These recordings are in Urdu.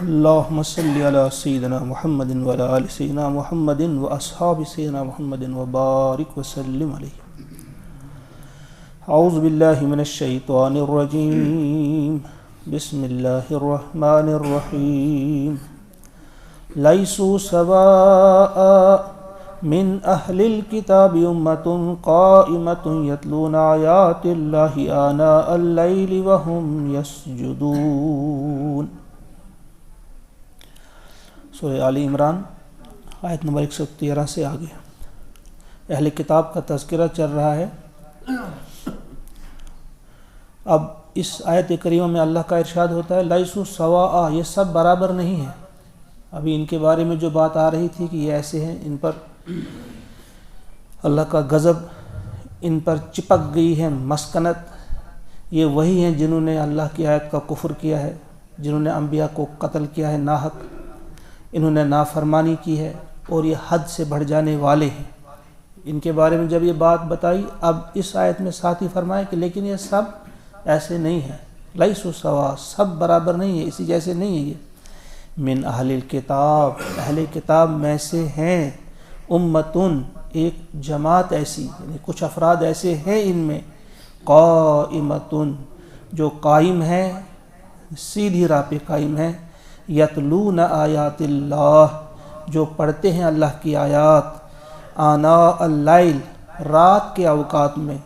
اللهم صل على سيدنا محمد وعلى آل سيدنا محمد وأصحاب سيدنا محمد وبارك وسلم عليه. أعوذ بالله من الشيطان الرجيم. بسم الله الرحمن الرحيم. ليسوا سواء من أهل الكتاب أمة قائمة يتلون آيات الله آناء الليل وهم يسجدون. سورہ آل عمران آیت نمبر 113 سے آگے اہل کتاب کا تذکرہ چل رہا ہے. اب اس آیت کریمہ میں اللہ کا ارشاد ہوتا ہے لیسوا سواء، یہ سب برابر نہیں ہیں. ابھی ان کے بارے میں جو بات آ رہی تھی کہ یہ ایسے ہیں، ان پر اللہ کا غضب ان پر چپک گئی ہے مسکنت. یہ وہی ہیں جنہوں نے اللہ کی آیت کا کفر کیا ہے، جنہوں نے انبیاء کو قتل کیا ہے ناحق، انہوں نے نافرمانی کی ہے اور یہ حد سے بڑھ جانے والے ہیں. ان کے بارے میں جب یہ بات بتائی، اب اس آیت میں ساتھ ہی فرمائے کہ لیکن یہ سب ایسے نہیں ہیں. لیسوا سواء، سب برابر نہیں ہیں، اسی جیسے نہیں ہیں. یہ من اہل الکتاب، اہل کتاب میں سے ہیں. امتن، ایک جماعت ایسی، یعنی کچھ افراد ایسے ہیں ان میں. قائمتن، جو قائم ہیں، سیدھی راہ پہ قائم ہیں. یتلون آیات اللہ، جو پڑھتے ہیں اللہ کی آیات. آناء اللیل، رات کے اوقات میں.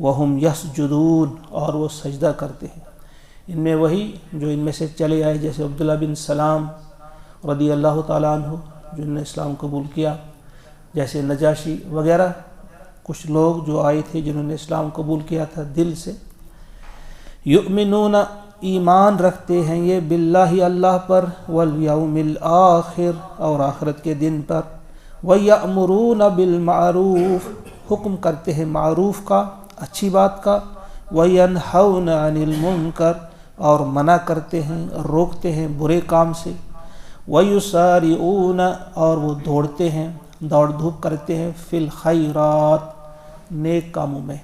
وہم یسجدون، اور وہ سجدہ کرتے ہیں. ان میں وہی جو ان میں سے چلے آئے، جیسے عبداللہ بن سلام رضی اللہ تعالیٰ عنہ جنہوں نے اسلام قبول کیا، جیسے نجاشی وغیرہ کچھ لوگ جو آئے تھے جنہوں نے اسلام قبول کیا تھا دل سے. یؤمنون، ایمان رکھتے ہیں یہ باللہ، اللہ پر. والیوم الآخر، اور آخرت کے دن پر. ویأمرون بالمعروف، حکم کرتے ہیں معروف کا، اچھی بات کا. وینہون عن المنکر، اور منع کرتے ہیں، روکتے ہیں برے کام سے. ویسارعون، اور وہ دوڑتے ہیں، دوڑ دھوپ کرتے ہیں. فی الخیرات، نیک کاموں میں.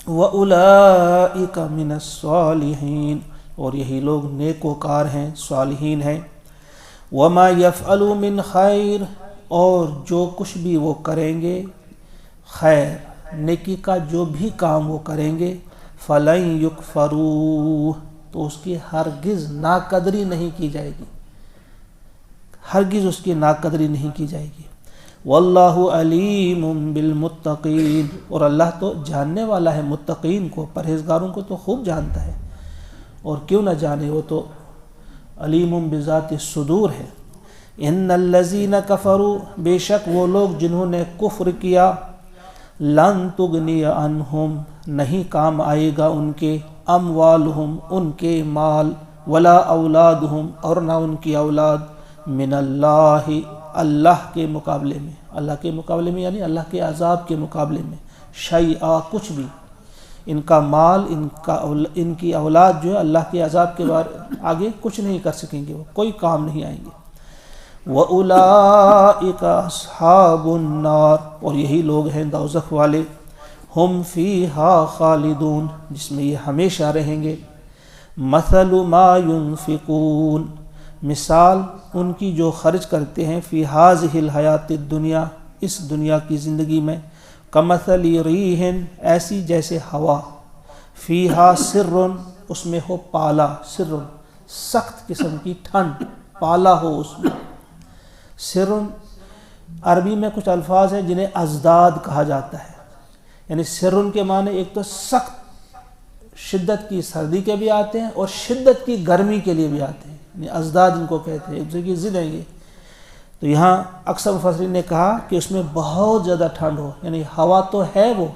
وَأُولَئِكَ مِنَ الصَّالِحِينَ، اور یہی لوگ نیکوکار ہیں، صالحین ہیں. وَمَا يَفْعَلُوا مِنْ خَيْرٍ، اور جو کچھ بھی وہ کریں گے خیر نیکی کا، جو بھی کام وہ کریں گے. فَلَن يُكْفَرُوهُ، تو اس کی ہرگز ناقدری نہیں کی جائے گی، ہرگز اس کی ناقدری نہیں کی جائے گی. واللہ علیم بالمتقین، اور اللہ تو جاننے والا ہے متقین کو، پرہیزگاروں کو تو خوب جانتا ہے. اور کیوں نہ جانے، وہ تو علیم بذات الصدور ہے. ان الذین کفروا، بے شک وہ لوگ جنہوں نے کفر کیا. لن تغنی عنہم، نہیں کام آئے گا ان کے. اموالہم، ان کے مال. ولا اولادہم، اور نہ ان کی اولاد. من اللہ، اللہ کے مقابلے میں، اللہ کے مقابلے میں یعنی اللہ کے عذاب کے مقابلے میں. شیئا، کچھ بھی. ان کا مال، ان کی اولاد جو ہے اللہ کے عذاب کے آگے کچھ نہیں کر سکیں گے، وہ کوئی کام نہیں آئیں گے. وَأُولَئِكَ أَصْحَابُ النَّارِ، اور یہی لوگ ہیں دوزخ والے. ہم فیہا خالدون، جس میں یہ ہمیشہ رہیں گے. مثل ما ينفقون، مثال ان کی جو خرچ کرتے ہیں. فی ہذہ الحیات الدنیا، اس دنیا کی زندگی میں. کمثل ریح، ایسی جیسے ہوا. فیہا سر، اس میں ہو پالا. سر، سخت قسم کی ٹھنڈ، پالا ہو اس میں. سر، عربی میں کچھ الفاظ ہیں جنہیں ازداد کہا جاتا ہے، یعنی سر کے معنی ایک تو سخت شدت کی سردی کے بھی آتے ہیں اور شدت کی گرمی کے لیے بھی آتے ہیں، یعنی ازداد ان کو کہتے ہیں، ایک دوسرے کی ضد ہیں یہ. تو یہاں اکثر مفسرین نے کہا کہ اس میں بہت زیادہ ٹھنڈ ہو، یعنی ہوا تو ہے وہ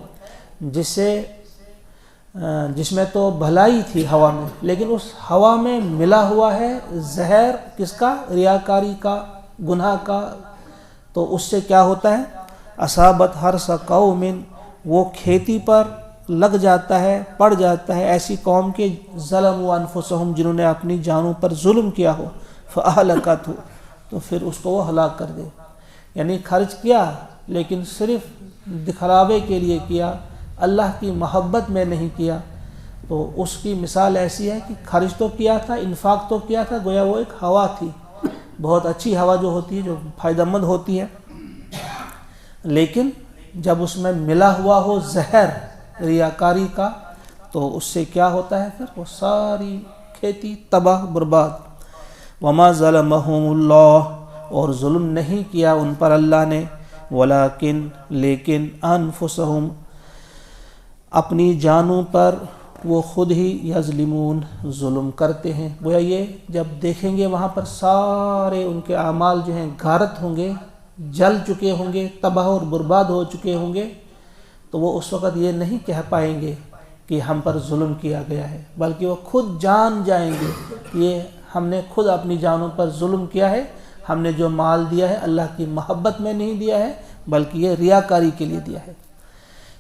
جس میں تو بھلائی تھی ہوا میں، لیکن اس ہوا میں ملا ہوا ہے زہر، کس کا؟ ریاکاری کا، گناہ کا. تو اس سے کیا ہوتا ہے؟ اصابت حرث قوم، وہ کھیتی پر لگ جاتا ہے، پڑ جاتا ہے ایسی قوم کے ظلموا انفسہم، جنہوں نے اپنی جانوں پر ظلم کیا ہو. فاہلکتہ، تو پھر اس کو وہ ہلاک کر دے. یعنی خرچ کیا لیکن صرف دکھلاوے کے لیے کیا، اللہ کی محبت میں نہیں کیا. تو اس کی مثال ایسی ہے کہ خرچ تو کیا تھا، انفاق تو کیا تھا، گویا وہ ایک ہوا تھی، بہت اچھی ہوا جو ہوتی ہے، جو فائدہ مند ہوتی ہے، لیکن جب اس میں ملا ہوا ہو زہر ریاکاری کا تو اس سے کیا ہوتا ہے؟ پھر وہ ساری کھیتی تباہ برباد۔ وما ظلمہم اللہ، اور ظلم نہیں کیا ان پر اللہ نے، ولیکن لیکن انفسہم، اپنی جانوں پر وہ خود ہی یظلمون، ظلم کرتے ہیں۔ گویا یہ جب دیکھیں گے وہاں پر سارے ان کے اعمال جو ہیں غارت ہوں گے، جل چکے ہوں گے، تباہ اور برباد ہو چکے ہوں گے، تو وہ اس وقت یہ نہیں کہہ پائیں گے کہ ہم پر ظلم کیا گیا ہے، بلکہ وہ خود جان جائیں گے یہ ہم نے خود اپنی جانوں پر ظلم کیا ہے، ہم نے جو مال دیا ہے اللہ کی محبت میں نہیں دیا ہے بلکہ یہ ریاکاری کے لیے دیا ہے۔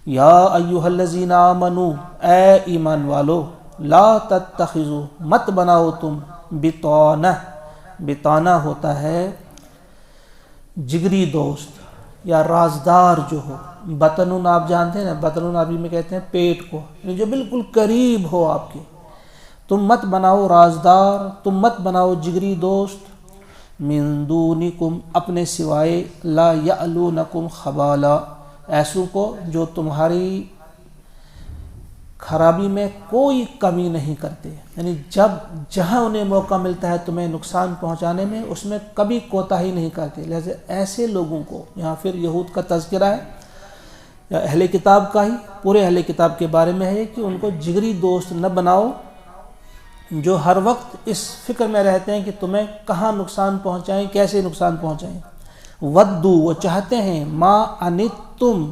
یا ایھا الذین آمنوا، اے ایمان والو، لا تتخذوا، مت بناؤ تم، بطانہ، بطانہ ہوتا ہے جگری دوست یا رازدار جو ہو، بطن آپ جانتے ہیں نا، بطن عربی میں کہتے ہیں پیٹ کو، یعنی جو بالکل قریب ہو آپ کے، تم مت بناؤ رازدار، تم مت بناؤ جگری دوست، من دونکم، اپنے سوائے، لا یعلونکم خبالا، ایسوں کو جو تمہاری خرابی میں کوئی کمی نہیں کرتے، یعنی جب جہاں انہیں موقع ملتا ہے تمہیں نقصان پہنچانے میں اس میں کبھی کوتاہی نہیں کرتے۔ لہذا ایسے لوگوں کو، یہاں پھر یہود کا تذکرہ ہے یا اہل کتاب کا ہی، پورے اہل کتاب کے بارے میں ہے کہ ان کو جگری دوست نہ بناؤ جو ہر وقت اس فکر میں رہتے ہیں کہ تمہیں کہاں نقصان پہنچائیں، کیسے نقصان پہنچائیں۔ ودو، وہ چاہتے ہیں، ما انتم،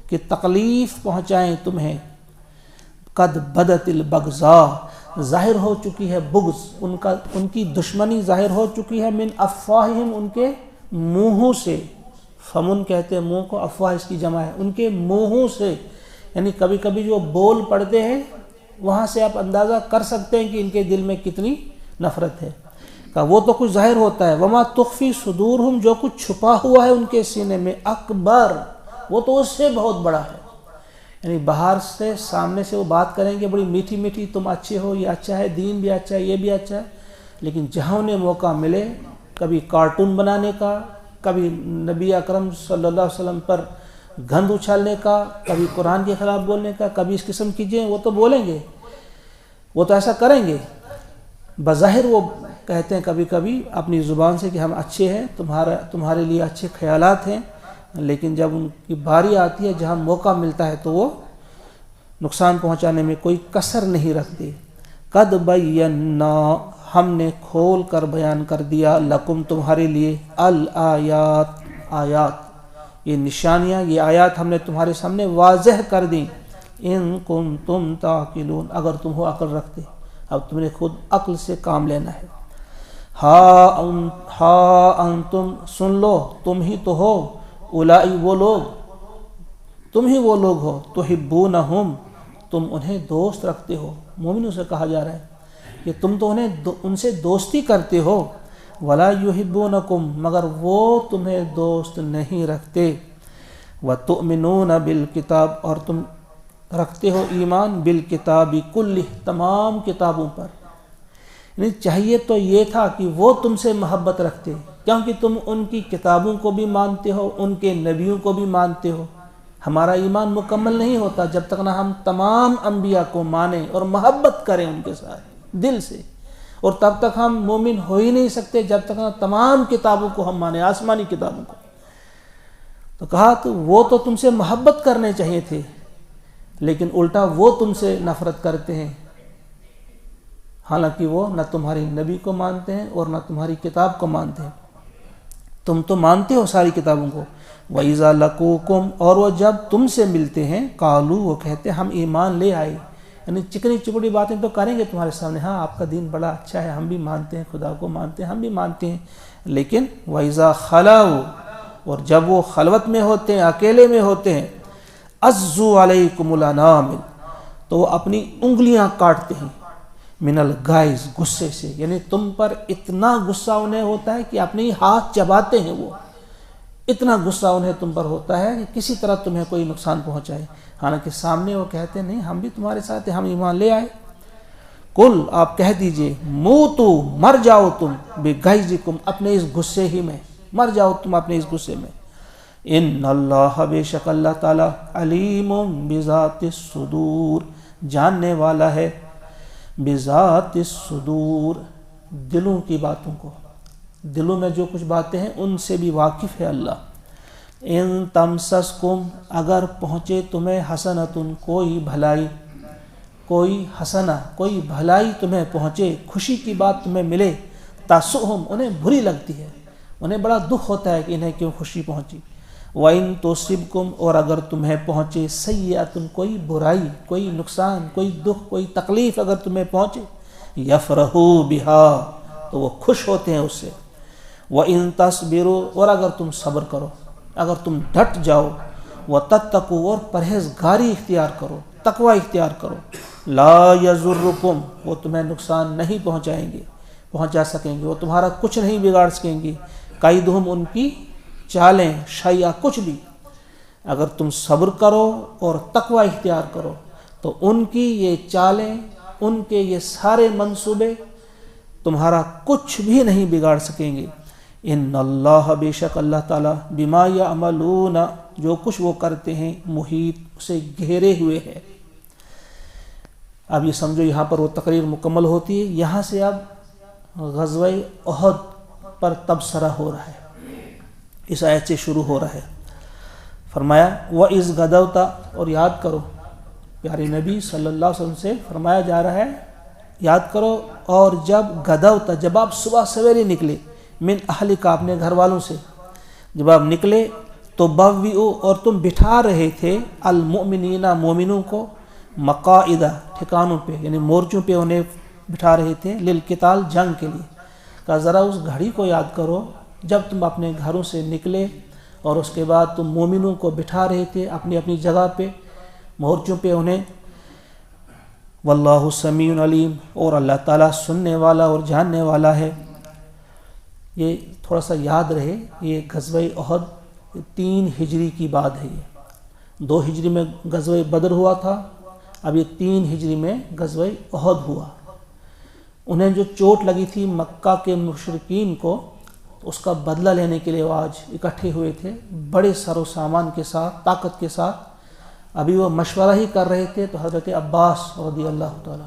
کہ تکلیف پہنچائیں تمہیں، قد بدت البغضاء، ظاہر ہو چکی ہے بغض، ان کی دشمنی ظاہر ہو چکی ہے، من افواہہم، ان کے منہوں سے، فمن کہتے ہیں منہ کو، افواہ اس کی جمع ہے، ان کے منہوں سے، یعنی کبھی کبھی جو بول پڑتے ہیں وہاں سے آپ اندازہ کر سکتے ہیں کہ ان کے دل میں کتنی نفرت ہے، کہ وہ تو کچھ ظاہر ہوتا ہے، وما تخفی صدورہم، جو کچھ چھپا ہوا ہے ان کے سینے میں، اکبر، وہ تو اس سے بہت بڑا ہے، یعنی باہر سے سامنے سے وہ بات کریں گے بڑی میٹھی میٹھی، تم اچھے ہو، یہ اچھا ہے، دین بھی اچھا ہے، یہ بھی اچھا ہے، لیکن جہاں انہیں موقع ملے کبھی کارٹون بنانے کا، کبھی نبی اکرم صلی اللہ علیہ وسلم پر گند اچھالنے کا، کبھی قرآن کے خلاف بولنے کا، کبھی اس قسم کی چیزیں، وہ تو بولیں گے، وہ تو ایسا کریں گے، بظاہر وہ کہتے ہیں کبھی کبھی اپنی زبان سے کہ ہم اچھے ہیں، تمہارے لیے اچھے خیالات ہیں، لیکن جب ان کی باری آتی ہے جہاں موقع ملتا ہے تو وہ نقصان پہنچانے میں کوئی کسر نہیں رکھتے۔ قد بینا، ہم نے کھول کر بیان کر دیا، لکم، تمہارے لیے، الآیات، آیات، یہ نشانیاں، یہ آیات ہم نے تمہارے سامنے واضح کر دیں، ان کنتم تعقلون، اگر تم ہو عقل رکھتے، اب تم نے خود عقل سے کام لینا ہے۔ ہا انتم، سن لو، تم ہی تو ہو، اولائی، وہ لوگ، تم ہی وہ لوگ ہو، تحبونہم، تم انہیں دوست رکھتے ہو، مومنوں سے کہا جا رہا ہے کہ تم تو ان سے دوستی کرتے ہو، ولا یحبونکم، مگر وہ تمہیں دوست نہیں رکھتے، وتؤمنون بالکتاب، اور تم رکھتے ہو ایمان، بالکتاب کلہ، تمام کتابوں پر، یعنی چاہیے تو یہ تھا کہ وہ تم سے محبت رکھتے، کیونکہ تم ان کی کتابوں کو بھی مانتے ہو، ان کے نبیوں کو بھی مانتے ہو۔ ہمارا ایمان مکمل نہیں ہوتا جب تک نہ ہم تمام انبیاء کو مانیں اور محبت کریں ان کے ساتھ دل سے، اور تب تک ہم مومن ہو ہی نہیں سکتے جب تک نہ تمام کتابوں کو ہم مانیں، آسمانی کتابوں کو۔ تو کہا تو وہ تو تم سے محبت کرنے چاہیے تھے، لیکن الٹا وہ تم سے نفرت کرتے ہیں، حالانکہ وہ نہ تمہاری نبی کو مانتے ہیں اور نہ تمہاری کتاب کو مانتے ہیں، تم تو مانتے ہو ساری کتابوں کو۔ وَإِذَا لَقُوكُمْ، اور وہ جب تم سے ملتے ہیں، قالوا، وہ کہتے ہیں ہم ایمان لے آئے، یعنی چکنی چپڑی باتیں تو کریں گے تمہارے سامنے، ہاں آپ کا دین بڑا اچھا ہے، ہم بھی مانتے ہیں، خدا کو مانتے ہیں، ہم بھی مانتے ہیں، لیکن وَإِذَا خَلَوْا، اور جب وہ خلوت میں ہوتے ہیں، اکیلے میں ہوتے ہیں، عَزُّوا عَلَيْكُمُ الْأَنَامِلَ، تو وہ اپنی انگلیاں کاٹتے ہیں، من الغائظ، غصے سے، یعنی تم پر اتنا غصہ انہیں ہوتا ہے کہ اپنے ہاتھ چباتے ہیں، وہ اتنا غصہ انہیں تم پر ہوتا ہے کہ کسی طرح تمہیں کوئی نقصان پہنچائے، حالانکہ سامنے وہ کہتے ہیں نہیں ہم بھی تمہارے ساتھ ہیں، ہم ایمان لے آئے۔ قل آپ کہہ دیجئے موتو مر جاؤ تم بغیظکم اپنے اس غصے ہی میں، مر جاؤ تم اپنے اس غصے میں. ان اللہ بے شک اللہ تعالی علیم بذات الصدور جاننے والا ہے بذات الصدور دلوں کی باتوں کو، دلوں میں جو کچھ باتیں ہیں ان سے بھی واقف ہے اللہ. ان تمسسکم اگر پہنچے تمہیں حسنتن کوئی بھلائی، کوئی حسنہ کوئی بھلائی تمہیں پہنچے، خوشی کی بات تمہیں ملے، تاسؤہم انہیں بری لگتی ہے، انہیں بڑا دکھ ہوتا ہے کہ انہیں کیوں خوشی پہنچی. وَإِن تُصِبْكُمْ اور اگر تمہیں پہنچے سیئۃ کوئی برائی، کوئی نقصان، کوئی دکھ، کوئی تکلیف اگر تمہیں پہنچے، یفرحوا بہا تو وہ خوش ہوتے ہیں اس سے. وَإِن تَصْبِرُوا اور اگر تم صبر کرو، اگر تم ڈٹ جاؤ، وَتَتَّقُوا اور پرہیزگاری اختیار کرو، تقوی اختیار کرو، لا یضرکم وہ تمہیں نقصان نہیں پہنچا سکیں گے، وہ تمہارا کچھ نہیں بگاڑ سکیں گے. قیدہم ان کی چالیں، شیئا کچھ بھی. اگر تم صبر کرو اور تقوی اختیار کرو تو ان کی یہ چالیں، ان کے یہ سارے منصوبے تمہارا کچھ بھی نہیں بگاڑ سکیں گے. ان اللہ بے شک اللہ تعالیٰ بما یعملون جو کچھ وہ کرتے ہیں محیط اسے گھیرے ہوئے ہے. اب یہ سمجھو یہاں پر وہ تقریر مکمل ہوتی ہے. یہاں سے اب غزوہ احد پر تبصرہ ہو رہا ہے، اس آیت سے شروع ہو رہا ہے. فرمایا وَإِذْ غَدَوْتَ اور یاد کرو، پیارے نبی صلی اللہ علیہ وسلم سے فرمایا جا رہا ہے یاد کرو، اور جب غدوت جب آپ صبح سویرے نکلے، من اہلک اپنے گھر والوں سے جب آپ نکلے، تو بوئو اور تم بٹھا رہے تھے المؤمنین مومنوں کو مقاعدہ ٹھکانوں پہ، یعنی مورچوں پہ انہیں بٹھا رہے تھے للقتال جنگ کے لیے. کہا ذرا اس گھڑی کو یاد کرو جب تم اپنے گھروں سے نکلے اور اس کے بعد تم مومنوں کو بٹھا رہے تھے اپنی اپنی جگہ پہ مورچوں پہ انہیں. واللہ سمیع علیم اور اللہ تعالیٰ سننے والا اور جاننے والا ہے. یہ تھوڑا سا یاد رہے، یہ غزوہ احد 3 ہجری کی بات ہے. یہ 2 ہجری میں غزوہ بدر ہوا تھا، اب یہ 3 ہجری میں غزوہ احد ہوا. انہیں جو چوٹ لگی تھی مکہ کے مشرکین کو، اس کا بدلہ لینے کے لیے وہ آج اکٹھے ہوئے تھے بڑے سر و سامان کے ساتھ، طاقت کے ساتھ. ابھی وہ مشورہ ہی کر رہے تھے تو حضرت عباس رضی اللہ تعالیٰ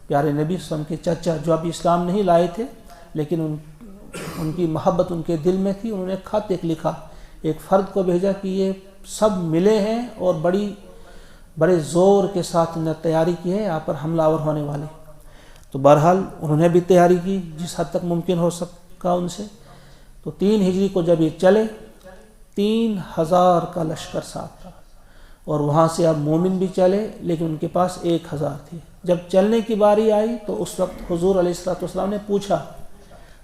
پیارے نبی صلی اللہ علیہ وسلم کے چچا، جو ابھی اسلام نہیں لائے تھے لیکن ان کی محبت ان کے دل میں تھی، انہوں نے خط ایک لکھا، ایک فرد کو بھیجا کہ یہ سب ملے ہیں اور بڑے زور کے ساتھ انہوں نے تیاری کی ہے، یہاں پر حملہ آور ہونے والے. تو بہرحال انہوں نے بھی تیاری کی جس حد تک ممکن ہو سکا ان سے. تو 3 ہجری کو جب یہ چلے 3000 کا لشکر ساتھ تھا، اور وہاں سے اب مومن بھی چلے لیکن ان کے پاس 1000 تھے. جب چلنے کی باری آئی تو اس وقت حضور علیہ الصلوۃ والسلام نے پوچھا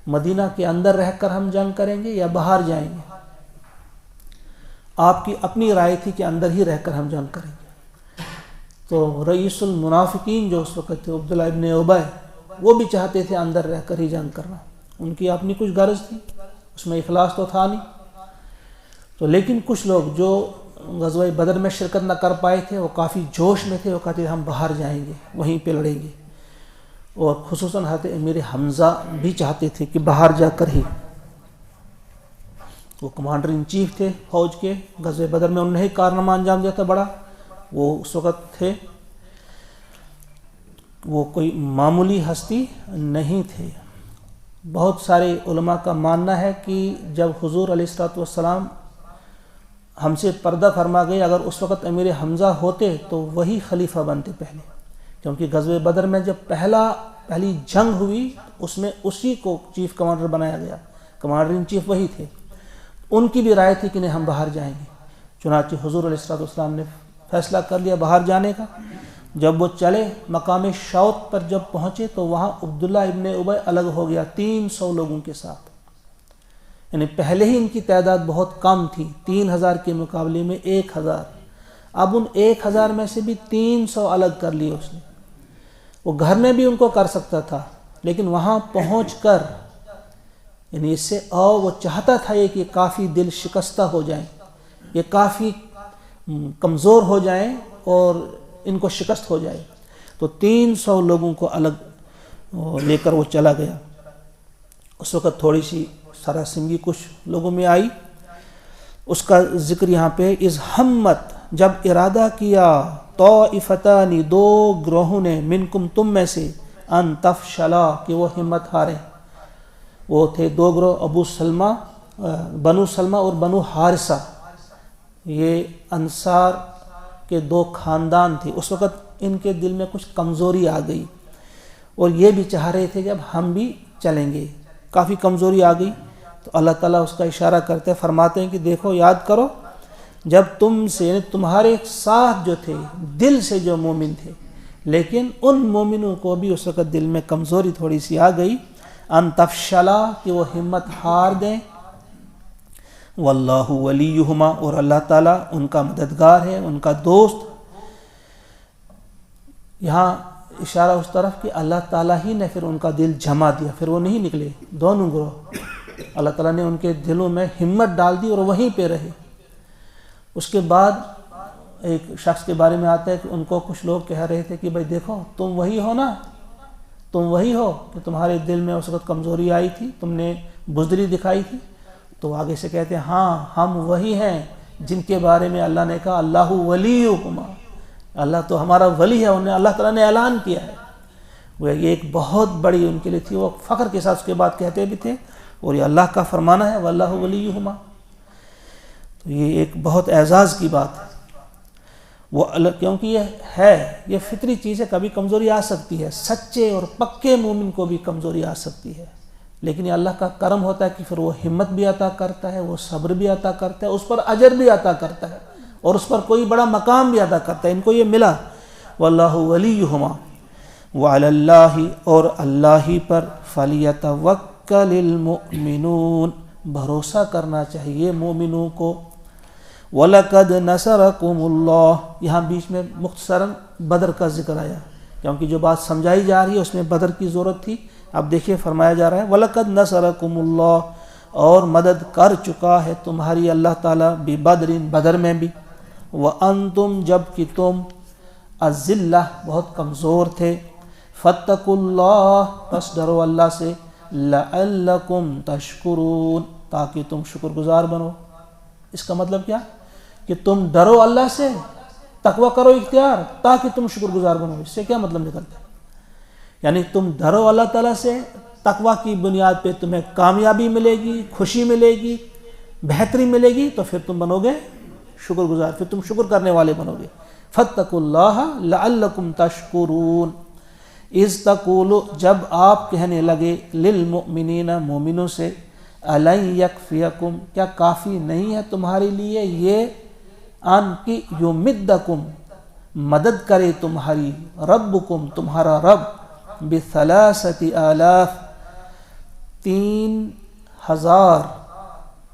مدینہ کے اندر رہ کر ہم جنگ کریں گے یا باہر جائیں گے؟ آپ کی اپنی رائے تھی کہ اندر ہی رہ کر ہم جنگ کریں گے. تو رئیس المنافقین جو اس وقت تھے عبداللہ ابن ابی، وہ بھی چاہتے تھے اندر رہ کر ہی جنگ کرنا، ان کی اپنی کچھ غرض تھی، اس میں اخلاص تو تھا نہیں. تو لیکن کچھ لوگ جو غزوہ بدر میں شرکت نہ کر پائے تھے وہ کافی جوش میں تھے، وہ کہتے تھے ہم باہر جائیں گے، وہیں پہ لڑیں گے. اور خصوصاً حضرت امیر حمزہ بھی چاہتے تھے کہ باہر جا کر ہی، وہ کمانڈر ان چیف تھے فوج کے، غزوہ بدر میں انہوں نے کارنامہ انجام دیا تھا بڑا. وہ اس وقت تھے، وہ کوئی معمولی ہستی نہیں تھے. بہت سارے علماء کا ماننا ہے کہ جب حضور علیہ الصلوۃ والسلام ہم سے پردہ فرما گئے، اگر اس وقت امیر حمزہ ہوتے تو وہی خلیفہ بنتے پہلے، کیونکہ غزوہ بدر میں جب پہلی جنگ ہوئی اس میں اسی کو چیف کمانڈر بنایا گیا، کمانڈر ان چیف وہی تھے. ان کی بھی رائے تھی کہ نہیں ہم باہر جائیں گے. چنانچہ حضور علیہ الصلوۃ والسلام نے فیصلہ کر لیا باہر جانے کا. جب وہ چلے مقام شوط پر جب پہنچے تو وہاں عبداللہ ابن ابی الگ ہو گیا 300 لوگوں کے ساتھ. یعنی پہلے ہی ان کی تعداد بہت کم تھی، 3000 کے مقابلے میں 1000. اب ان 1000 میں سے بھی 300 الگ کر لیے اس نے. وہ گھر میں بھی ان کو کر سکتا تھا لیکن وہاں پہنچ کر یعنی اس سے وہ چاہتا تھا یہ کہ کافی دل شکستہ ہو جائیں، یہ کافی کمزور ہو جائیں اور ان کو شکست ہو جائے. تو 300 لوگوں کو الگ اور لے کر وہ چلا گیا۔ اس وقت تھوڑی سی سراسیمگی کچھ لوگوں میں آئی، اس کا ذکر یہاں پہ، از ہمت، جب ارادہ کیا، طائفتان، دو گروہوں نے، منکم، تم میں سے، ان تفشلا، کہ وہ ہمت ہاریں۔ وہ تھے دو گروہ، ابو سلمہ، بنو سلمہ اور بنو حارثہ، یہ انصار کے دو خاندان تھے۔ اس وقت ان کے دل میں کچھ کمزوری آ گئی اور یہ بھی چاہ رہے تھے کہ اب ہم بھی چلیں گے، کافی کمزوری آ گئی۔ تو اللہ تعالیٰ اس کا اشارہ کرتے فرماتے ہیں کہ دیکھو، یاد کرو جب تم سے، یعنی تمہارے ساتھ جو تھے دل سے جو مومن تھے، لیکن ان مومنوں کو بھی اس وقت دل میں کمزوری تھوڑی سی آ گئی، ان تفشلا، کہ وہ ہمت ہار دیں، واللہ ولیہما، اور اللہ تعالیٰ ان کا مددگار ہے، ان کا دوست۔ یہاں اشارہ اس طرف کہ اللہ تعالیٰ ہی نے پھر ان کا دل جما دیا، پھر وہ نہیں نکلے دونوں گروہ، اللہ تعالیٰ نے ان کے دلوں میں ہمت ڈال دی اور وہیں پہ رہے۔ اس کے بعد ایک شخص کے بارے میں آتا ہے کہ ان کو کچھ لوگ کہہ رہے تھے کہ بھائی دیکھو، تم وہی ہو نا، تم وہی ہو کہ تمہارے دل میں اس وقت کمزوری آئی تھی، تم نے بزدلی دکھائی تھی۔ تو آگے سے کہتے ہیں ہاں ہم وہی ہیں جن کے بارے میں اللہ نے کہا اللہ ولیہما، اللہ تو ہمارا ولی ہے، انہیں اللہ تعالیٰ نے اعلان کیا ہے۔ وہ یہ ایک بہت بڑی ان کے لیے تھی، وہ فخر کے ساتھ اس کے بعد کہتے بھی تھے، اور یہ اللہ کا فرمانا ہے، واللہ ولیہما۔ تو یہ ایک بہت اعزاز کی بات ہے، وہ کیونکہ یہ فطری چیز ہے، کبھی کمزوری آ سکتی ہے، سچے اور پکے مومن کو بھی کمزوری آ سکتی ہے، لیکن یہ اللہ کا کرم ہوتا ہے کہ پھر وہ ہمت بھی عطا کرتا ہے، وہ صبر بھی عطا کرتا ہے، اس پر اجر بھی عطا کرتا ہے، اور اس پر کوئی بڑا مقام بھی عطا کرتا ہے۔ ان کو یہ ملا، واللہ ولیہما وعلی اللہ، اور اللہ ہی پر، فلیتوکل المؤمنون، بھروسہ کرنا چاہیے مومنوں کو۔ وَلَقَدْ نَصَرَكُمُ اللَّهُ، یہاں بیچ میں مختصراً بدر کا ذکر آیا، کیونکہ جو بات سمجھائی جا رہی ہے اس میں بدر کی ضرورت تھی۔ اب دیکھیے فرمایا جا رہا ہے وَلَقَدْ نَصَرَكُمُ اللَّهُ، اور مدد کر چکا ہے تمہاری اللہ تعالیٰ، بِبَدْرٍ، بدر میں بھی، وَأَنْتُمْ، جب کہ تم، الذلہ، بہت کمزور تھے، فَاتَّقُوا اللَّهَ، پس ڈرو اللہ سے، لَعَلَّكُمْ تَشْكُرُونَ، تاکہ تم شکر گزار بنو۔ اس کا مطلب کیا کہ تم ڈرو اللہ سے، تقوی کرو اختیار، تاکہ تم شکر گزار بنو۔ اس سے کیا مطلب نکلتا ہے؟ یعنی تم ڈرو اللہ تعالیٰ سے، تقوی کی بنیاد پہ تمہیں کامیابی ملے گی، خوشی ملے گی، بہتری ملے گی، تو پھر تم بنو گے شکر گزار، پھر تم شکر کرنے والے بنو گے۔ فَاتَّقُوا اللَّهَ لَعَلَّكُمْ تَشْكُرُونَ، اِذْ تَقُولُ، جب آپ کہنے لگے، لِلْمُؤْمِنِينَ، مومنوں سے، أَلَنْ يَكْفِيَكُمْ، کیا کافی نہیں ہے تمہارے لیے یہ، ان کی، یمدکم، مدد کرے تمہاری، ربکم، تمہارا رب، ب3,000، 3,000،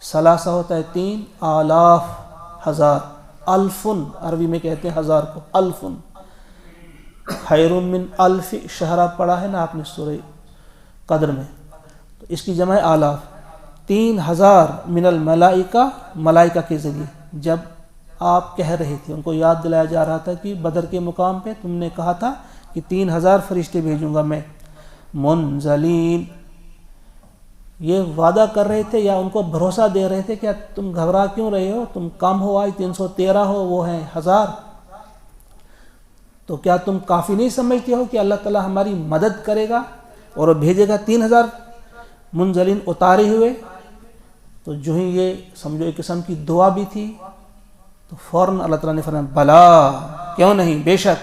ثلاثہ ہوتا ہے 3,000، 1000، الفن، عربی میں کہتے ہیں ہزار کو الفن، خیر من الف شہرہ پڑھا ہے نا آپ نے سورہ قدر میں، تو اس کی جمع آلاف، 3,000 من الملائکہ، ملائکہ کے ذریعے۔ جب آپ کہہ رہے تھے، ان کو یاد دلایا جا رہا تھا کہ بدر کے مقام پہ تم نے کہا تھا کہ 3,000 فرشتے بھیجوں گا میں، منزلین، یہ وعدہ کر رہے تھے یا ان کو بھروسہ دے رہے تھے کہ تم گھبرا کیوں رہے ہو، تم کم ہو، آج 313 ہو، وہ ہیں 1000، تو کیا تم کافی نہیں سمجھتے ہو کہ اللہ تعالیٰ ہماری مدد کرے گا اور بھیجے گا 3,000 منزلین اتارے ہوئے؟ تو جو ہی یہ سمجھو ایک قسم کی دعا بھی تھی، تو فوراً اللہ تعالیٰ نے فرمایا بلا، کیوں نہیں، بے شک،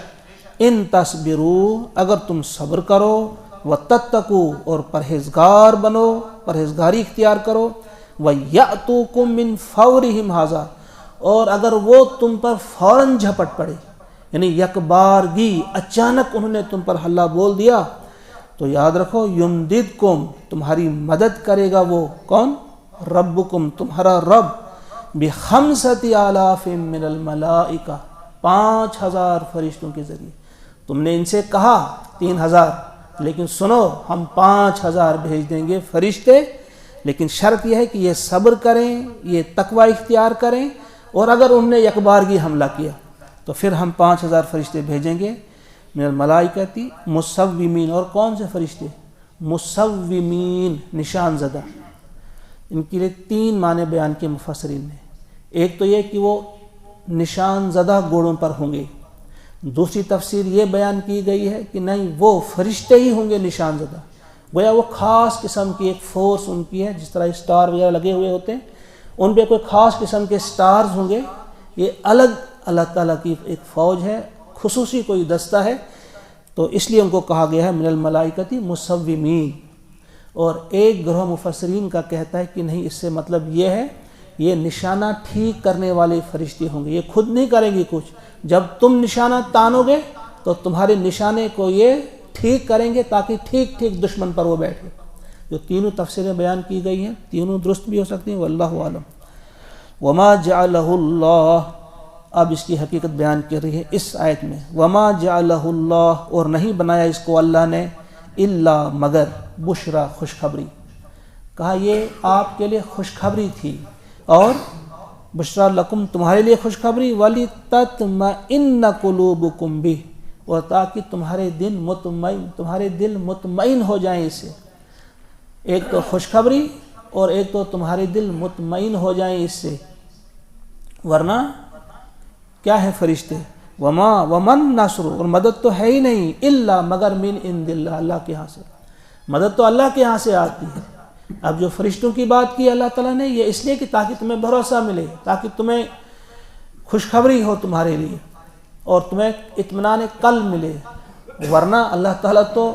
ان تصبروا، اگر تم صبر کرو، وتتقوا، اور پرہیزگار بنو، پرہیزگاری اختیار کرو، ویأتوکم من فورہم ھذا، اور اگر وہ تم پر فوراً جھپٹ پڑے، یعنی یک بارگی اچانک انہوں نے تم پر حملہ بول دیا، تو یاد رکھو، یمددکم، تمہاری مدد کرے گا وہ کون، ربکم، تمہارا رب، ب5,000 من الملائکہ، 5,000 فرشتوں کے ذریعے۔ تم نے ان سے کہا 3,000، لیکن سنو، ہم 5,000 بھیج دیں گے فرشتے، لیکن شرط یہ ہے کہ یہ صبر کریں، یہ تقوی اختیار کریں، اور اگر انہوں نے یک بارگی حملہ کیا تو پھر ہم 5,000 فرشتے بھیجیں گے، من الملائکتی مصومین، اور کون سے فرشتے؟ مصومین، نشان زدہ۔ ان کے لیے 3 معنی بیان کیے مفسرین نے۔ ایک تو یہ کہ وہ نشان زدہ گھوڑوں پر ہوں گے، دوسری تفسیر یہ بیان کی گئی ہے کہ نہیں، وہ فرشتے ہی ہوں گے نشان زدہ، گویا وہ خاص قسم کی ایک فورس ان کی ہے، جس طرح اسٹار وغیرہ لگے ہوئے ہوتے ہیں، ان پہ کوئی خاص قسم کے سٹارز ہوں گے۔ یہ الگ اللہ تعالیٰ کی ایک فوج ہے، خصوصی کوئی دستہ ہے، تو اس لیے ان کو کہا گیا ہے من الملائکتی مصومین۔ اور ایک گروہ مفسرین کا کہتا ہے کہ نہیں، اس سے مطلب یہ ہے یہ نشانہ ٹھیک کرنے والے فرشتے ہوں گے، یہ خود نہیں کریں گے کچھ، جب تم نشانہ تانو گے تو تمہارے نشانے کو یہ ٹھیک کریں گے تاکہ ٹھیک ٹھیک دشمن پر وہ بیٹھے۔ جو تینوں تفسیریں بیان کی گئی ہیں تینوں درست بھی ہو سکتی ہیں، واللہ عالم۔ وما جعلہ اللہ، اب اس کی حقیقت بیان کر رہی ہے اس آیت میں، وما جعلہ اللہ، اور نہیں بنایا اس کو اللہ نے، الا مگر، بشرا، خوشخبری، کہا یہ آپ کے لیے خوشخبری تھی، اور بشرا لکم، تمہارے لیے خوشخبری، وَلِتَطْمَئِنَّ قُلُوبُكُمْ بِهِ، اور تاکہ تمہارے دل مطمئن ہو جائیں اس سے۔ ایک تو خوشخبری اور ایک تو تمہارے دل مطمئن ہو جائیں اس سے، ورنہ کیا ہے فرشتے، ومن نصر، اور مدد تو ہے ہی نہیں، الا مگر من عند اللہ، اللہ کے ہاں سے، مدد تو اللہ کے ہاں سے آتی ہے۔ اب جو فرشتوں کی بات کی اللہ تعالیٰ نے، یہ اس لیے کہ تاکہ تمہیں بھروسہ ملے، تاکہ تمہیں خوشخبری ہو تمہارے لیے، اور تمہیں اطمینان قلب ملے، ورنہ اللہ تعالیٰ تو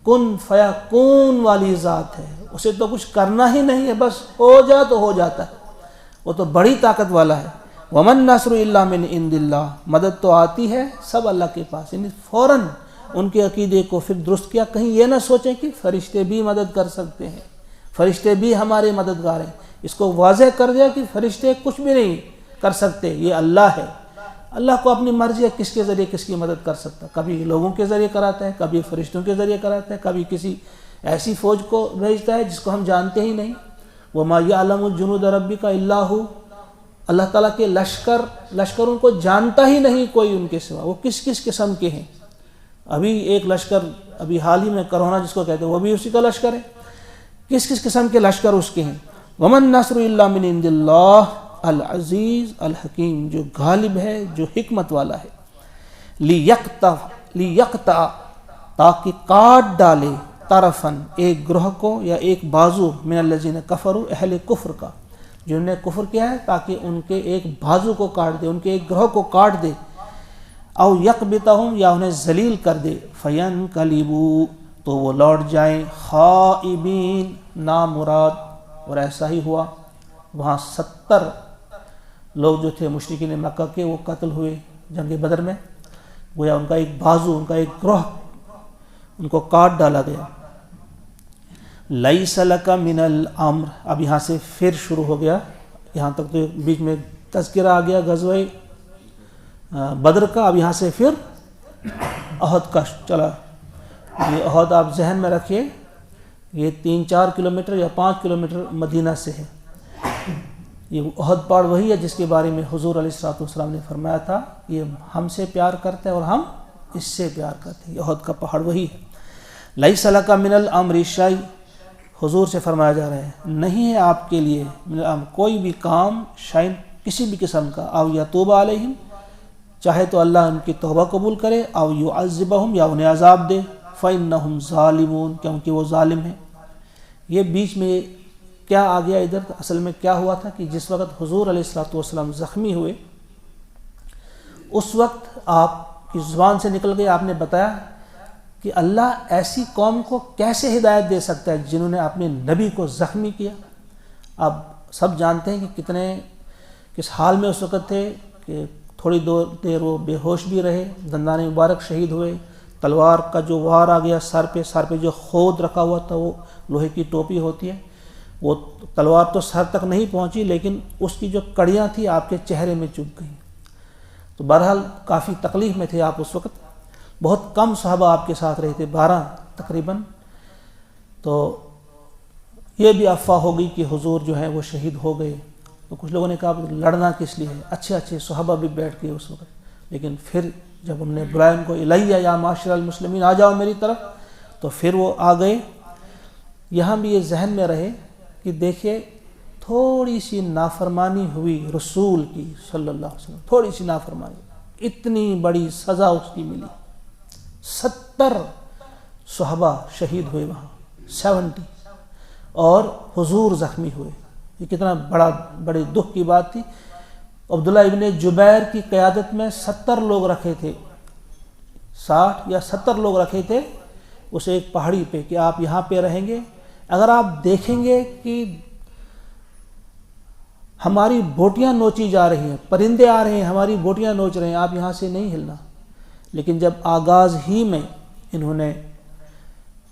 کن فیکون والی ذات ہے، اسے تو کچھ کرنا ہی نہیں ہے، بس ہو جا تو ہو جاتا ہے، وہ تو بڑی طاقت والا ہے۔ ومن نصر الا من عند اللہ، مدد تو آتی ہے سب اللہ کے پاس، یعنی فوراً ان کے عقیدے کو پھر درست کیا، کہیں یہ نہ سوچیں کہ فرشتے بھی مدد کر سکتے ہیں، فرشتے بھی ہمارے مددگار ہیں، اس کو واضح کر دیا کہ فرشتے کچھ بھی نہیں کر سکتے، یہ اللہ ہے۔ اللہ کو اپنی مرضی ہے کس کے ذریعے کس کی مدد کر سکتا ہے، کبھی لوگوں کے ذریعے کراتا ہے، کبھی فرشتوں کے ذریعے کراتا ہے، کبھی کسی ایسی فوج کو بھیجتا ہے جس کو ہم جانتے ہی نہیں۔ وما یعلم جنود ربک الا ھو، اللہ تعالیٰ کے لشکروں کو جانتا ہی نہیں کوئی ان کے سوا، وہ کس کس قسم کے ہیں۔ ابھی ایک لشکر ابھی حال ہی میں کرونا جس کو کہتے ہیں، وہ بھی اسی کا لشکر ہے، کس کس قسم کے لشکر اس کے ہیں۔ ومن نصر الا من عند اللہ العزیز الحکیم، جو غالب ہے، جو حکمت والا ہے۔ لیقطع، تاکہ کاٹ ڈالے، طرفاً، ایک گروہ کو یا ایک بازو، من الذین کفروا، اہل کفر کا، جنہوں نے کفر کیا ہے، تاکہ ان کے ایک بازو کو کاٹ دے، ان کے ایک گروہ کو کاٹ دے، او یقبتہم، یا انہیں ذلیل کر دے، فینقلبوا، تو وہ لوٹ جائیں، خائبین، نامراد۔ اور ایسا ہی ہوا، وہاں 70 لوگ جو تھے مشرکین مکہ کے، وہ قتل ہوئے جنگ بدر میں، گویا ان کا ایک بازو، ان کا ایک گروہ ان کو کاٹ ڈالا گیا۔ لیس لک من الامر، اب یہاں سے پھر شروع ہو گیا، یہاں تک تو بیچ میں تذکرہ آ گیا غزوہ بدر کا، اب یہاں سے پھر احد کا چلا۔ یہ احد آپ ذہن میں رکھیے، یہ 3-4 کلومیٹر یا 5 کلومیٹر مدینہ سے ہے۔ یہ احد پہاڑ وہی ہے جس کے بارے میں حضور علیہ الصلوۃ والسلام نے فرمایا تھا، یہ ہم سے پیار کرتا ہے اور ہم اس سے پیار کرتے ہیں، یہ احد کا پہاڑ وہی ہے۔ لیس لک من الامر شیء، حضور سے فرمایا جا رہا ہے نہیں ہے آپ کے لیے من الامر کوئی بھی کام، شیء کسی بھی قسم کا، او یتوب علیہم، چاہے تو اللہ ان کی توبہ قبول کرے، او یعذبہم، یا انہیں عذاب دے، فإنہم ظالمون، کیونکہ وہ ظالم ہیں۔ یہ بیچ میں کیا آ گیا ادھر، اصل میں کیا ہوا تھا کہ جس وقت حضور علیہ الصلوۃ والسلام زخمی ہوئے، اس وقت آپ کی زبان سے نکل گئی، آپ نے بتایا کہ اللہ ایسی قوم کو کیسے ہدایت دے سکتا ہے جنہوں نے اپنے نبی کو زخمی کیا۔ اب سب جانتے ہیں کہ کس حال میں اس وقت تھے، کہ تھوڑی دیر وہ بے ہوش بھی رہے، دندان مبارک شہید ہوئے، تلوار کا جو وار آ گیا سر پہ جو خود رکھا ہوا تھا، وہ لوہے کی ٹوپی ہوتی ہے، وہ تلوار تو سر تک نہیں پہنچی، لیکن اس کی جو کڑیاں تھیں آپ کے چہرے میں چبھ گئیں۔ تو بہرحال کافی تکلیف میں تھے آپ اس وقت، بہت کم صحابہ آپ کے ساتھ رہے تھے، 12 تقریباً۔ تو یہ بھی افواہ ہو گئی کہ حضور جو ہے وہ شہید ہو گئے، تو کچھ لوگوں نے کہا لڑنا کس لیے ہے، اچھے صحابہ بھی بیٹھ گئے اس وقت، لیکن پھر جب ہم نے بلایا ان کو الیہ یا معاشر المسلمین آ جاؤ میری طرف، تو پھر وہ آ گئے۔ یہاں بھی یہ ذہن میں رہے کہ دیکھیے تھوڑی سی نافرمانی ہوئی رسول کی صلی اللہ علیہ وسلم، تھوڑی سی نافرمانی، اتنی بڑی سزا اس کی ملی۔ 70 صحابہ شہید ہوئے وہاں، 70، اور حضور زخمی ہوئے۔ یہ کتنا بڑے دکھ کی بات تھی۔ عبداللہ ابن جبیر کی قیادت میں 70 لوگ رکھے تھے، 60 یا 70 لوگ رکھے تھے اسے ایک پہاڑی پہ کہ آپ یہاں پہ رہیں گے، اگر آپ دیکھیں گے کہ ہماری بوٹیاں نوچی جا رہی ہیں، پرندے آ رہے ہیں ہماری بوٹیاں نوچ رہے ہیں، آپ یہاں سے نہیں ہلنا۔ لیکن جب آغاز ہی میں انہوں نے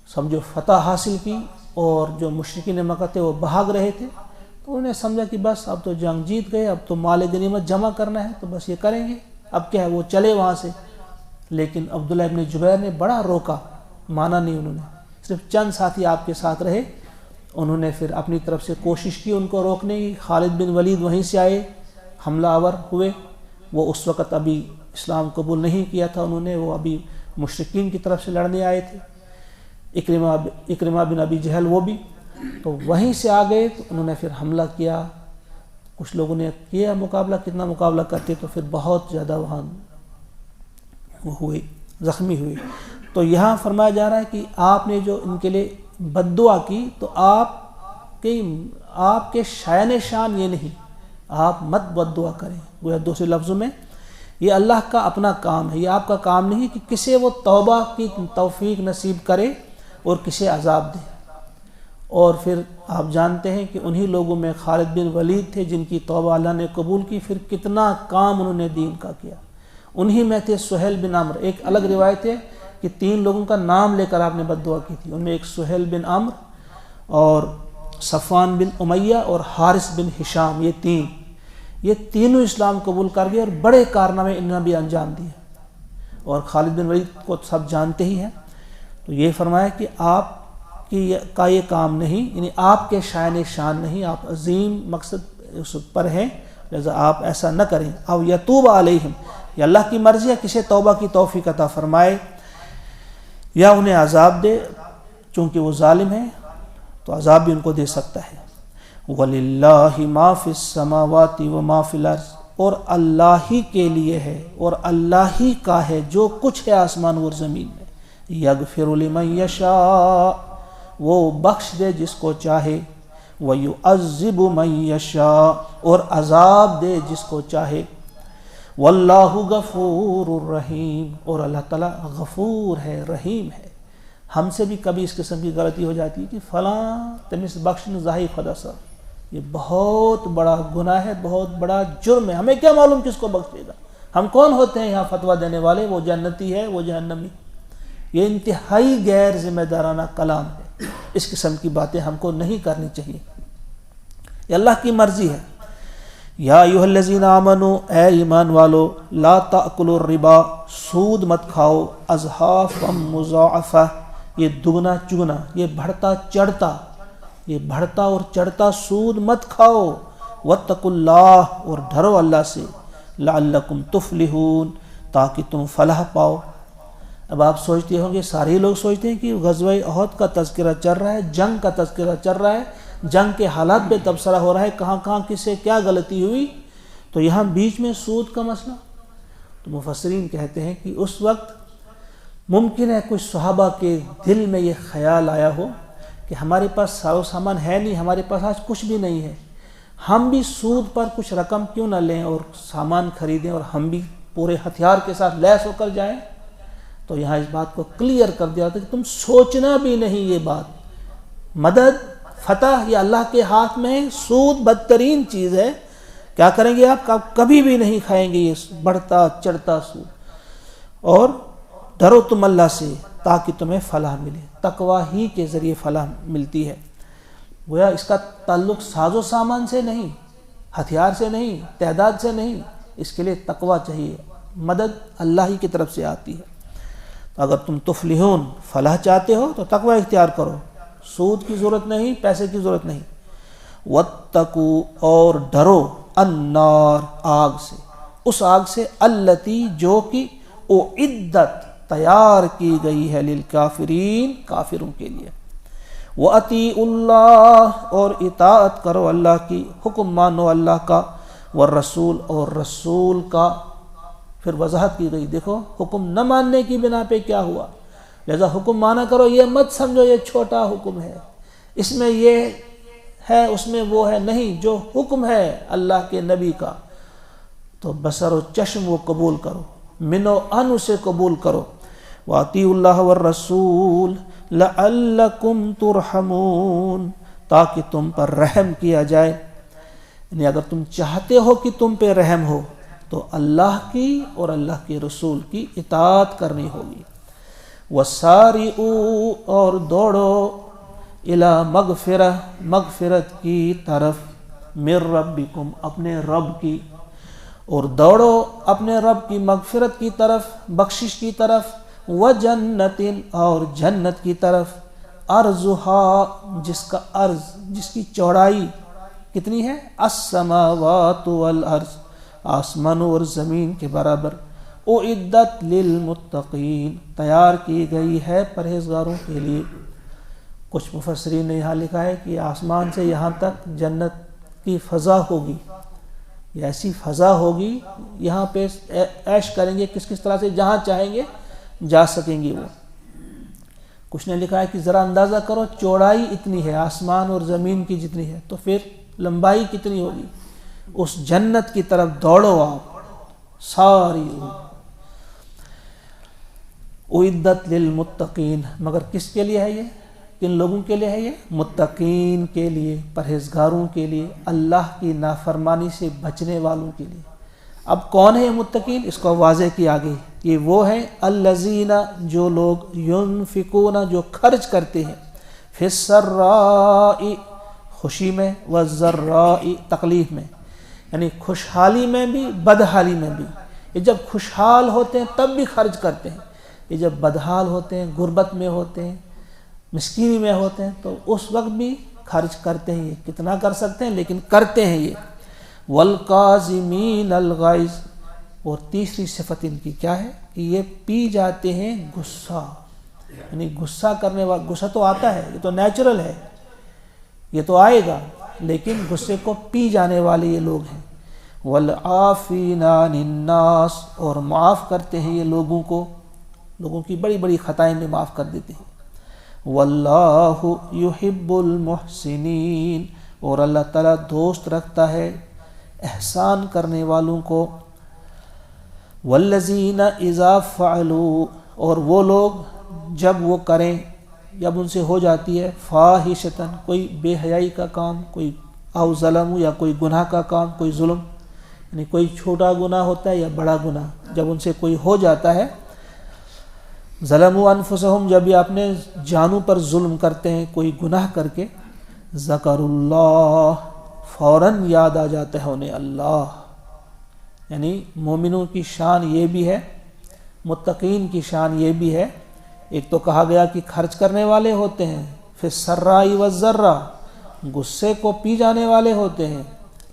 سمجھو فتح حاصل کی اور جو مشرکین مکہ تھے وہ بھاگ رہے تھے، تو انہوں نے سمجھا کہ بس اب تو جنگ جیت گئے، اب تو مال غنیمت جمع کرنا ہے، تو بس یہ کریں گے، اب کیا ہے، وہ چلے وہاں سے۔ لیکن عبداللہ ابن جبیر نے بڑا روکا، مانا نہیں انہوں نے، صرف چند ساتھی آپ کے ساتھ رہے۔ انہوں نے پھر اپنی طرف سے کوشش کی ان کو روکنے کی۔ خالد بن ولید وہیں سے آئے، حملہ آور ہوئے۔ وہ اس وقت ابھی اسلام قبول نہیں کیا تھا انہوں نے، وہ ابھی مشرکین کی طرف سے لڑنے آئے تھے۔ اکرمہ بن ابی جہل وہ بھی، تو وہیں سے آ گئے، تو انہوں نے پھر حملہ کیا۔ کچھ لوگوں نے کیا مقابلہ، کتنا مقابلہ کرتے تو پھر بہت زیادہ وہاں ہوئے، زخمی ہوئے۔ تو یہاں فرمایا جا رہا ہے کہ آپ نے جو ان کے لیے بد دعا کی، تو آپ کے شایان شان یہ نہیں، آپ مت بد دعا کریں۔ گویا دوسرے لفظوں میں یہ اللہ کا اپنا کام ہے، یہ آپ کا کام نہیں کہ کسے وہ توبہ کی توفیق نصیب کرے اور کسے عذاب دے۔ اور پھر آپ جانتے ہیں کہ انہی لوگوں میں خالد بن ولید تھے جن کی توبہ اللہ نے قبول کی، پھر کتنا کام انہوں نے دین کا کیا۔ انہی میں تھے سہیل بن عمرو، ایک الگ روایت ہے کہ 3 لوگوں کا نام لے کر آپ نے بد دعا کی تھی، ان میں ایک سہیل بن عمرو اور صفوان بن امیہ اور حارث بن ہشام، یہ تینوں اسلام قبول کر گئے اور بڑے کارنامے انہوں نے بھی انجام دیے۔ اور خالد بن ولید کو سب جانتے ہی ہیں۔ تو یہ فرمایا کہ آپ کا یہ کام نہیں، یعنی آپ کے شایان شان نہیں، آپ عظیم مقصد اس پر ہیں، لہذا آپ ایسا نہ کریں۔ او یتوب علیہم، یا اللہ کی مرضی ہے کسے توبہ کی توفیق عطا فرمائے یا انہیں عذاب دے، چونکہ وہ ظالم ہیں تو عذاب بھی ان کو دے سکتا ہے۔ وَلِلَّهِ مَا فِي السَّمَاوَاتِ وَمَا فِي الْأَرْضِ، اور اللہ ہی کے لیے ہے اور اللہ ہی کا ہے جو کچھ ہے آسمان اور زمین میں۔ یغفر لمن یشاء، وہ بخش دے جس کو چاہے، وَيُعَذِّبُ مَن یشاء، اور عذاب دے جس کو چاہے۔ واللہ غفور الرحیم، اور اللہ تعالیٰ غفور ہے، رحیم ہے۔ ہم سے بھی کبھی اس قسم کی غلطی ہو جاتی ہے کہ فلاں تمس بخشن ظاہر خدا صاحب، یہ بہت بڑا گناہ ہے، بہت بڑا جرم ہے، ہمیں کیا معلوم کس کو بخشے گا، ہم کون ہوتے ہیں یہاں فتویٰ دینے والے، وہ جنتی ہے وہ جہنمی۔ یہ انتہائی غیر ذمہ دارانہ کلام ہے، اس قسم کی باتیں ہم کو نہیں کرنی چاہیے، یہ اللہ کی مرضی ہے۔ یا ایھا الذین آمنوا، اے ایمان والو، لا تأکلوا الربا، سود مت کھاؤ، اضعافا مضاعفہ، یہ دگنا چگنا، یہ بڑھتا اور چڑھتا سود مت کھاؤ۔ واتقوا اللہ، اور ڈرو اللہ سے، لعلکم تفلحون، تاکہ تم فلاح پاؤ۔ اب آپ سوچتے ہوں گے، سارے لوگ سوچتے ہیں کہ غزوہ احد کا تذکرہ چل رہا ہے، جنگ کا تذکرہ چل رہا ہے، جنگ کے حالات پہ تبصرہ ہو رہا ہے، کہاں کہاں کسے کیا غلطی ہوئی، تو یہاں بیچ میں سود کا مسئلہ۔ تو مفسرین کہتے ہیں کہ اس وقت ممکن ہے کچھ صحابہ کے دل میں یہ خیال آیا ہو کہ ہمارے پاس ساز و سامان ہے نہیں، ہمارے پاس آج کچھ بھی نہیں ہے، ہم بھی سود پر کچھ رقم کیوں نہ لیں اور سامان خریدیں اور ہم بھی پورے ہتھیار کے ساتھ لیس ہو کر جائیں۔ تو یہاں اس بات کو کلیئر کر دیا تھا کہ تم سوچنا بھی نہیں یہ بات، مدد فتح یہ اللہ کے ہاتھ میں ہے، سود بدترین چیز ہے، کیا کریں گے آپ، کبھی بھی نہیں کھائیں گے یہ بڑھتا چڑھتا سود۔ اور ڈرو تم اللہ سے تاکہ تمہیں فلاح ملے، تقوی ہی کے ذریعے فلاح ملتی ہے۔ گویا اس کا تعلق ساز و سامان سے نہیں، ہتھیار سے نہیں، تعداد سے نہیں، اس کے لیے تقوی چاہیے، مدد اللہ ہی کی طرف سے آتی ہے۔ تو اگر تم تفلحون، فلاح چاہتے ہو تو تقوی اختیار کرو، سود کی ضرورت نہیں، پیسے کی ضرورت نہیں۔ واتقوا، اور ڈرو، النار، آگ سے، اس آگ سے التی جو کہ اعدت تیار کی گئی ہے للکافرین کافروں کے لیے. وَأَطِيعُوا اللَّهَ اور اطاعت کرو اللہ کی، حکم مانو اللہ کا، والرسول اور رسول کا. پھر وضاحت کی گئی، دیکھو حکم نہ ماننے کی بنا پہ کیا ہوا. لہذا حکم مانا کرو، یہ مت سمجھو یہ چھوٹا حکم ہے، اس میں یہ ہے اس میں وہ ہے، نہیں، جو حکم ہے اللہ کے نبی کا تو بصر و چشم وہ قبول کرو، من و ان اسے قبول کرو. وَأَطِيعُوا اللَّهَ وَالرَّسُولَ لَعَلَّكُمْ تُرْحَمُونَ تاکہ تم پر رحم کیا جائے. یعنی اگر تم چاہتے ہو کہ تم پہ رحم ہو تو اللہ کی اور اللہ کے رسول کی اطاعت کرنی ہوگی. وَسَارِعُوا اور دوڑو إِلَى مغفرت کی طرف، مِن ربکم اپنے رب کی، اور دوڑو اپنے رب کی مغفرت کی طرف، بخشش کی طرف، وَجَنَّةٍ اور جنت کی طرف، عرضها جس کا عرض جس کی چوڑائی کتنی ہے، السماوات والارض آسمانوں اور زمین کے برابر، اعدت للمتقین تیار کی گئی ہے پرہیزگاروں کے لیے. کچھ مفسرین نے یہاں لکھا ہے کہ آسمان سے یہاں تک جنت کی فضا ہوگی، یہ ایسی فضا ہوگی، یہاں پہ عیش کریں گے کس طرح سے، جہاں چاہیں گے جا سکیں گے وہ. کچھ نے لکھا ہے کہ ذرا اندازہ کرو چوڑائی اتنی ہے آسمان اور زمین کی جتنی ہے تو پھر لمبائی کتنی ہوگی. اس جنت کی طرف دوڑو آپ ساری. اعدت للمتقین مگر کس کے لیے ہے یہ، کن لوگوں کے لیے ہے یہ، متقین کے لیے، پرہیزگاروں کے لیے، اللہ کی نافرمانی سے بچنے والوں کے لیے. اب کون ہے یہ متقین، اس کو واضح کیا گئی، یہ وہ ہیں الذین جو لوگ ینفقون جو خرچ کرتے ہیں، فی السراء خوشی میں، والضراء تکلیف میں، یعنی خوشحالی میں بھی بدحالی میں بھی. یہ جب خوشحال ہوتے ہیں تب بھی خرچ کرتے ہیں، یہ جب بدحال ہوتے ہیں، غربت میں ہوتے ہیں، مسکینی میں ہوتے ہیں تو اس وقت بھی خرچ کرتے ہیں. یہ کتنا کر سکتے ہیں لیکن کرتے ہیں یہ. والکاظمین الغیظ اور تیسری صفت ان کی کیا ہے کہ یہ پی جاتے ہیں غصہ، یعنی غصہ کرنے والا، غصہ تو آتا ہے، یہ تو نیچرل ہے، یہ تو آئے گا، لیکن غصے کو پی جانے والے یہ لوگ ہیں. والعافین عن الناس اور معاف کرتے ہیں یہ لوگوں کو، لوگوں کی بڑی بڑی خطائیں میں معاف کر دیتے ہیں. واللہ یحب المحسنین اور اللہ تعالیٰ دوست رکھتا ہے احسان کرنے والوں کو. والذین اذا فعلوا اور وہ لوگ جب وہ کریں، جب ان سے ہو جاتی ہے فاحشتاً کوئی بے حیائی کا کام، کوئی او ظلم یا کوئی گناہ کا کام، کوئی ظلم، یعنی کوئی چھوٹا گناہ ہوتا ہے یا بڑا گناہ، جب ان سے کوئی ہو جاتا ہے، ظلموا انفسہم جب یہ اپنے جانوں پر ظلم کرتے ہیں کوئی گناہ کر کے، ذکر اللہ فوراً یاد آ جاتا ہے انہیں اللہ. یعنی مومنوں کی شان یہ بھی ہے، متقین کی شان یہ بھی ہے. ایک تو کہا گیا کہ خرچ کرنے والے ہوتے ہیں، پھر سرائی والضرہ غصے کو پی جانے والے ہوتے ہیں،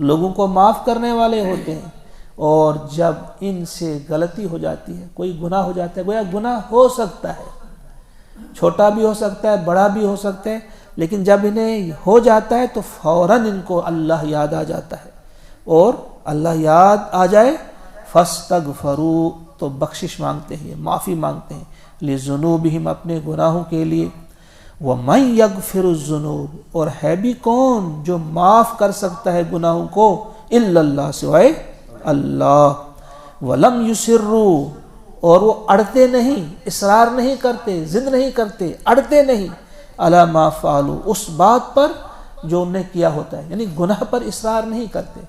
لوگوں کو معاف کرنے والے ہوتے ہیں. اور جب ان سے غلطی ہو جاتی ہے، کوئی گناہ ہو جاتا ہے، گویا گناہ ہو سکتا ہے، چھوٹا بھی ہو سکتا ہے، بڑا بھی ہو سکتا ہے، لیکن جب انہیں ہو جاتا ہے تو فوراً ان کو اللہ یاد آ جاتا ہے، اور اللہ یاد آ جائے فاستغفروا تو بخشش مانگتے ہیں، معافی مانگتے ہیں، لذنوبہم اپنے گناہوں کے لیے. وَمَن يَغْفِرُ الذُّنُوبَ اور ہے بھی کون جو معاف کر سکتا ہے گناہوں کو، الا اللہ سوائے اللہ. وَلَمْ يُصِرُّوا اور وہ اڑتے نہیں، اصرار نہیں کرتے، ضد نہیں کرتے، اڑتے نہیں، عَلَى مَا فَعَلُوا اس بات پر جو انہیں کیا ہوتا ہے، یعنی گناہ پر اصرار نہیں کرتے،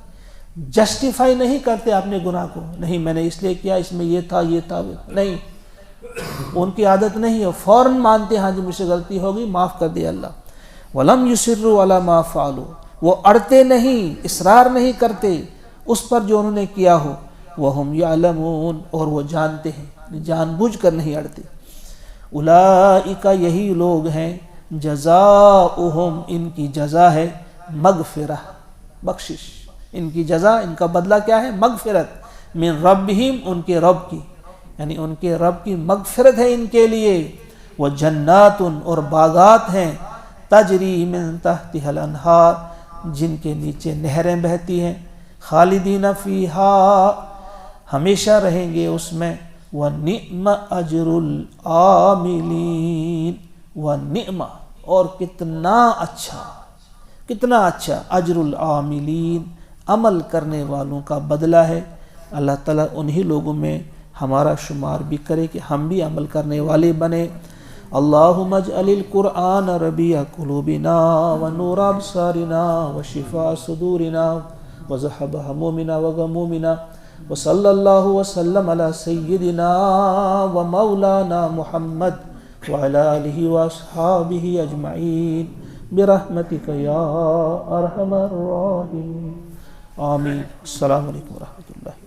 جسٹیفائی نہیں کرتے اپنے گناہ کو، نہیں میں نے اس لیے کیا، اس میں یہ تھا نہیں، ان کی عادت نہیں ہے، فوراً مانتے ہاں جی مجھ سے غلطی ہوگی، معاف کر دیا اللہ. وَلَمْ يُصِرُّوا عَلَى مَا فَعَلُوا وہ اڑتے نہیں، اصرار نہیں کرتے اس پر جو انہوں نے کیا ہو. وَهُمْ يَعْلَمُونَ اور وہ جانتے ہیں، جان بوجھ کر نہیں اڑتے. اولئک یہی لوگ ہیں، جزاؤہم ان کی جزا ہے مغفرہ بخشش، ان کی جزا، ان کا بدلہ کیا ہے، مغفرت، من ربہم ان کے رب کی، یعنی ان کے رب کی مغفرت ہے ان کے لیے، وہ جنات اور باغات ہیں، تجری من تحتها الانہار جن کے نیچے نہریں بہتی ہیں، خالدین فیہا ہمیشہ رہیں گے اس میں، وَنِعْمَ أَجْرُ الْعَامِلِينَ، وَنِعْمَ اور کتنا اچھا اجر العاملین عمل کرنے والوں کا بدلہ ہے۔ اللہ تعالیٰ انہی لوگوں میں ہمارا شمار بھی کرے کہ ہم بھی عمل کرنے والے بنے۔ اللہم اجعل القرآن ربیع قلوبنا ونور ابصارنا وشفاء صدورنا وذهب همومنا وغمومنا، وصلی اللہ وسلم علی سیدنا ومولانا محمد وعلی آلہ واصحابہ اجمعین برحمتک یا ارحم الراحمین، آمین۔ السلام علیکم ورحمۃ اللہ۔